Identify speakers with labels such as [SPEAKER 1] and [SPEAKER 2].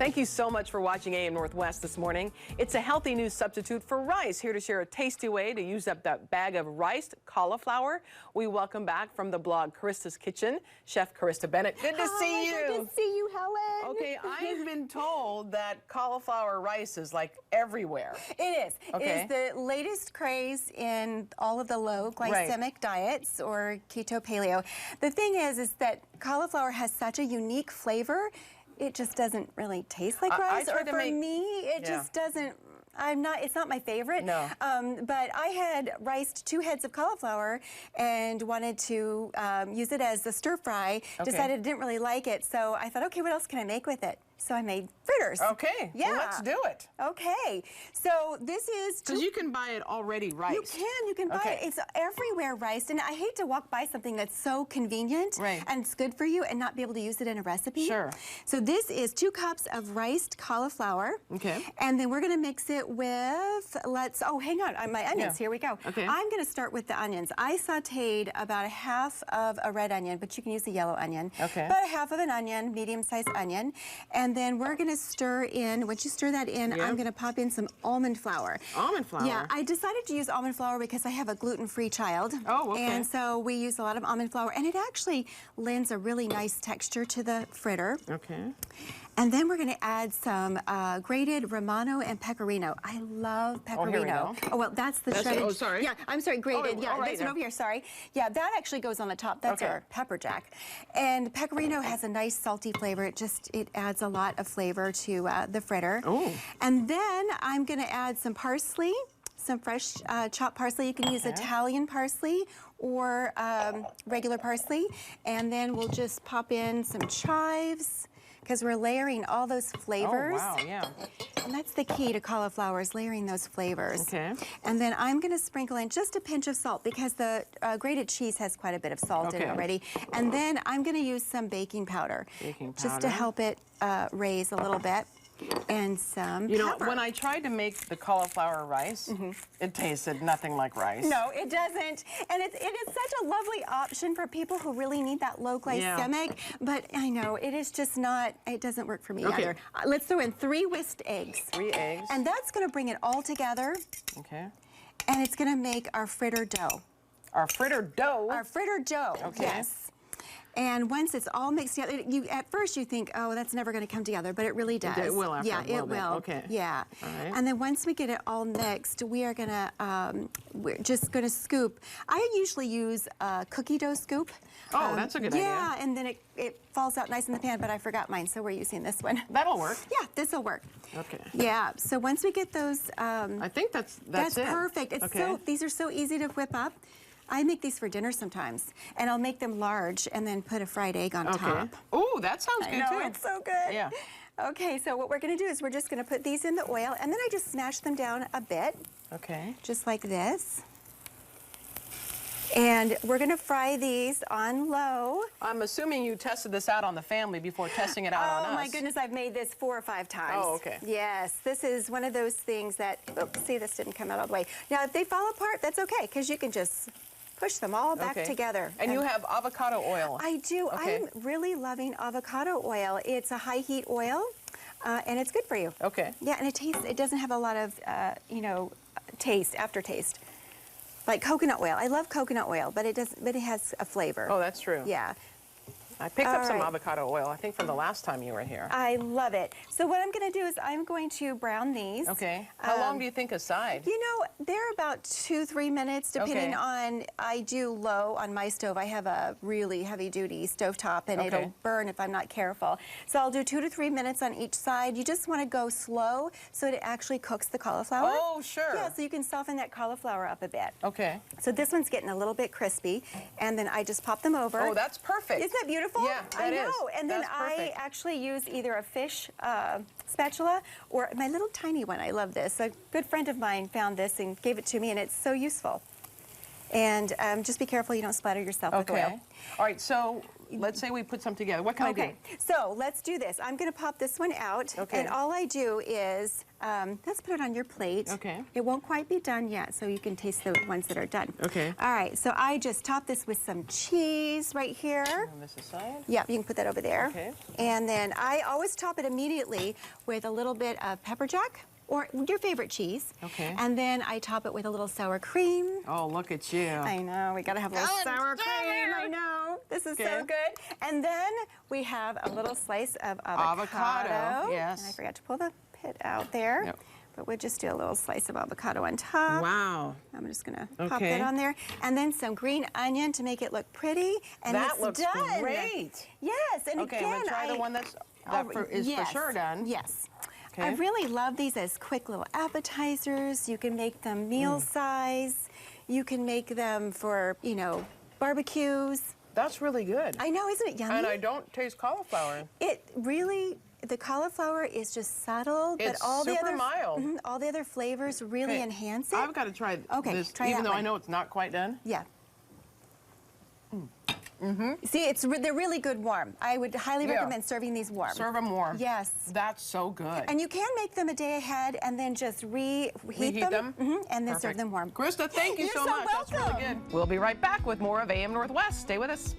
[SPEAKER 1] Thank you so much for watching AM Northwest this morning. It's a healthy new substitute for rice. Here to share a tasty way to use up that bag of riced cauliflower. We welcome back from the blog Karista's Kitchen, Chef Karista Bennett. Good to see you.
[SPEAKER 2] Good to see you, Helen.
[SPEAKER 1] Okay, I've been told that cauliflower rice is like everywhere.
[SPEAKER 2] It is.
[SPEAKER 1] Okay.
[SPEAKER 2] It is the latest craze in all of the low glycemic diets or keto paleo. The thing is that cauliflower has such a unique flavor. It just doesn't really taste like rice, or for me, it just doesn't. It's not my favorite.
[SPEAKER 1] No.
[SPEAKER 2] But I had riced 2 heads of cauliflower and wanted to use it as a stir fry. Okay. Decided I didn't really like it, so I thought, okay, what else can I make with it? So I made fritters.
[SPEAKER 1] Okay,
[SPEAKER 2] yeah.
[SPEAKER 1] Well, let's do it.
[SPEAKER 2] Okay, so this is...
[SPEAKER 1] Because you can buy it already riced.
[SPEAKER 2] You can buy it. It's everywhere riced, and I hate to walk by something that's so convenient and it's good for you and not be able to use it in a recipe.
[SPEAKER 1] Sure.
[SPEAKER 2] So this is 2 cups of riced cauliflower. Okay. And then we're gonna mix it with, hang on, my onions, here we go. Okay. I'm gonna start with the onions. I sauteed about 1/2 of a red onion, but you can use a yellow onion. Okay. About 1/2 of an onion, medium-sized onion. And then we're gonna stir in, once you stir that in, I'm gonna pop in some almond flour.
[SPEAKER 1] Almond flour?
[SPEAKER 2] Yeah, I decided to use almond flour because I have a gluten-free child. Oh, okay. And so we use a lot of almond flour, and it actually lends a really nice texture to the fritter. Okay. And then we're gonna add some grated Romano and Pecorino. I love Pecorino. Oh, well, that's the shredded. Oh, sorry. Yeah, I'm sorry, grated. This one over here, sorry. Yeah, that actually goes on the top. That's our pepper jack. And Pecorino has a nice salty flavor. It adds a lot of flavor to the fritter. Oh. And then I'm gonna add some parsley, some fresh chopped parsley. You can use Italian parsley or regular parsley. And then we'll just pop in some chives, because we're layering all those flavors. Oh, wow, yeah. And that's the key to cauliflower, is layering those flavors. Okay. And then I'm gonna sprinkle in just a pinch of salt, because the grated cheese has quite a bit of salt in it already. And then I'm gonna use some baking powder. Just to help it raise a little bit. And some pepper.
[SPEAKER 1] When I tried to make the cauliflower rice, it tasted nothing like rice.
[SPEAKER 2] No, it doesn't. And it is such a lovely option for people who really need that low glycemic. But I know, it is just not, it doesn't work for me either. Let's throw in 3 whisked eggs.
[SPEAKER 1] 3 eggs.
[SPEAKER 2] And that's gonna bring it all together. Okay. And it's gonna make our fritter dough.
[SPEAKER 1] Our fritter dough?
[SPEAKER 2] Our fritter dough, yes. And once it's all mixed together, at first you think, oh, that's never going to come together, but it really does.
[SPEAKER 1] It will after a little bit.
[SPEAKER 2] Yeah, it will.
[SPEAKER 1] Okay.
[SPEAKER 2] Yeah. All right. And then once we get it all mixed, we're just going to scoop. I usually use a cookie dough scoop.
[SPEAKER 1] Oh, that's a good idea.
[SPEAKER 2] Yeah, and then it falls out nice in the pan, but I forgot mine, so we're using this one.
[SPEAKER 1] That'll work.
[SPEAKER 2] Yeah, this will work.
[SPEAKER 1] Okay.
[SPEAKER 2] Yeah, so once we get those...
[SPEAKER 1] I think that's it.
[SPEAKER 2] That's perfect. These are so easy to whip up. I make these for dinner sometimes, and I'll make them large and then put a fried egg on top.
[SPEAKER 1] Oh, that sounds good too.
[SPEAKER 2] It's so good. Yeah. Okay, so what we're gonna do is we're just gonna put these in the oil, and then I just smash them down a bit. Okay. Just like this. And we're gonna fry these on low.
[SPEAKER 1] I'm assuming you tested this out on the family before testing it out on us.
[SPEAKER 2] Oh my goodness, I've made this 4 or 5 times.
[SPEAKER 1] Oh, okay.
[SPEAKER 2] Yes, this is one of those things that, see, this didn't come out all the way. Now, if they fall apart, that's okay, because you can just push them all back together.
[SPEAKER 1] And you have avocado oil.
[SPEAKER 2] I do. I'm really loving avocado oil. It's a high heat oil, and it's good for you. Okay. Yeah, and it doesn't have a lot of, aftertaste. Like coconut oil. I love coconut oil, but it has a flavor.
[SPEAKER 1] Oh, that's true.
[SPEAKER 2] Yeah.
[SPEAKER 1] I picked up some avocado oil, I think, from the last time you were here.
[SPEAKER 2] I love it. So what I'm going to do is I'm going to brown these. Okay.
[SPEAKER 1] How long do you think aside?
[SPEAKER 2] You know, they're about 2-3 minutes, depending on, I do low on my stove. I have a really heavy-duty stovetop, and it'll burn if I'm not careful. So I'll do 2 to 3 minutes on each side. You just want to go slow so it actually cooks the cauliflower.
[SPEAKER 1] Oh, sure.
[SPEAKER 2] Yeah, so you can soften that cauliflower up a bit.
[SPEAKER 1] Okay.
[SPEAKER 2] So this one's getting a little bit crispy, and then I just pop them over.
[SPEAKER 1] Oh, that's perfect.
[SPEAKER 2] Isn't that beautiful?
[SPEAKER 1] Yeah, that is.
[SPEAKER 2] I know. And then I actually use either a fish spatula or my little tiny one. I love this. A good friend of mine found this and gave it to me, and it's so useful. And just be careful you don't splatter yourself with oil.
[SPEAKER 1] All right, so let's say we put some together. What can I do?
[SPEAKER 2] So let's do this. I'm going to pop this one out. And all I do is, let's put it on your plate. It won't quite be done yet, so you can taste the ones that are done. All right, so I just top this with some cheese right here.
[SPEAKER 1] On this aside?
[SPEAKER 2] Yeah, you can put that over there. And then I always top it immediately with a little bit of pepper jack, or your favorite cheese. And then I top it with a little sour cream.
[SPEAKER 1] Oh, look at you.
[SPEAKER 2] I know, we gotta have a little sour cream. I know, this is so good. And then we have a little slice of avocado.
[SPEAKER 1] Yes.
[SPEAKER 2] And I forgot to pull the pit out there. But we'll just do a little slice of avocado on top.
[SPEAKER 1] Wow.
[SPEAKER 2] I'm just gonna pop that on there. And then some green onion to make it look pretty. And
[SPEAKER 1] that
[SPEAKER 2] it's
[SPEAKER 1] looks
[SPEAKER 2] done.
[SPEAKER 1] Great.
[SPEAKER 2] Yes, and
[SPEAKER 1] again, I'm gonna try the one that is for sure done.
[SPEAKER 2] Yes. I really love these as quick little appetizers. You can make them meal size. You can make them for, you know, barbecues.
[SPEAKER 1] That's really good.
[SPEAKER 2] I know, isn't it yummy?
[SPEAKER 1] And I don't taste cauliflower.
[SPEAKER 2] It really, the cauliflower is just subtle, but all the other
[SPEAKER 1] mild.
[SPEAKER 2] All the other flavors really enhance it.
[SPEAKER 1] I've got to try this, even though I know it's not quite done.
[SPEAKER 2] Yeah. See, they're really good warm. I would highly recommend serving these warm.
[SPEAKER 1] Serve them warm.
[SPEAKER 2] Yes.
[SPEAKER 1] That's so good.
[SPEAKER 2] And you can make them a day ahead and then just reheat them and then serve them warm.
[SPEAKER 1] Karista, thank you so much.
[SPEAKER 2] Welcome.
[SPEAKER 1] That's really good. We'll be right back with more of AM Northwest. Stay with us.